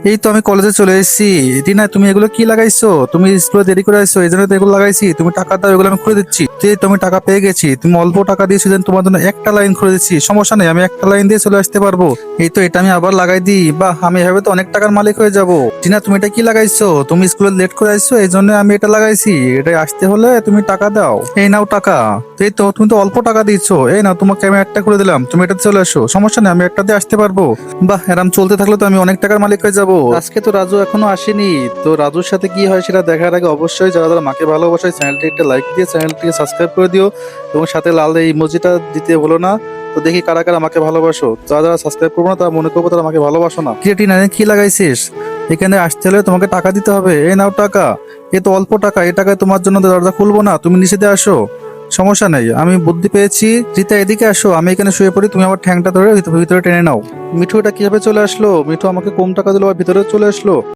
এই তো আমি কলেজে চলে এসেছি। টিনা, তুমি এগুলো কি লাগাইছো? তুমি স্কুলে দেরি করে আসছো, এই জন্য তো এগুলো লাগাইছি। তুমি টাকা দাও, এগুলো আমি খুলে দিচ্ছি। তুমি টাকা পেয়ে গেছি, তুমি অল্প টাকা দিয়েছো, যেন তোমার জন্য একটা লাইন খুলে দিচ্ছি। সমস্যা নেই, আমি একটা লাইন দিয়ে চলে আসতে পারবো। এই তো এটা আমি আবার লাগাই দিই। বাহ, আমি এভাবে তো অনেক টাকার মালিক হয়ে যাব। টিনা, তুমি এটা কি লাগাইছো? তুমি স্কুলে লেট করে আসছো, এই জন্য আমি এটা লাগাইছি। এটা আসতে হলে তুমি টাকা দাও। এই নাও টাকা। এই তো তুমি তো অল্প টাকা দিচ্ছো। এই নাও, তোমাকে আমি একটা করে দিলাম, তুমি এটা চলে আসো। সমস্যা নেই, আমি একটা দিয়ে আসতে পারবো। বাহ, এরম চলতে থাকলে তো আমি অনেক টাকার মালিক হয়ে যাব। আজকে তো রাজু এখনো আসেনি। তো রাজুর সাথে কি হয় সেটা দেখার আগে অবশ্যই যারা যারা মাকে ভালোবাসে চ্যানেলটি একটা লাইক দিয়ে চ্যানেলটিকে সাবস্ক্রাইব করে দিও, এবং সাথে লাল এই ইমোজিটা দিতে ভুলো না। তো দেখি কারা কারা আমাকে ভালোবাসো। যারা যারা সাবস্ক্রাইব করবো না তারা মনে করবো তারা আমাকে ভালোবাসো না। ক্রিয়েটিন কি লাগাইছিস? এখানে আসতে হলে তোমাকে টাকা দিতে হবে। এই নাও টাকা। এ তো অল্প টাকা, এই টাকায় তোমার জন্য দরজা খুলবো না, তুমি নিচে দিয়ে আসো। সমস্যা নেই, আমি বুদ্ধি পেয়েছি। রিতা, এদিকে আসো, আমি এখানে শুয়ে পড়ি, তুমি আমার ঠ্যাংটা ধরে ভিতরে টেনে নাও। মিঠু, এটা কিভাবে চলে আসলো? মিঠু আমাকে কম টাকা দিলো আর ভিতরে চলে আসলো।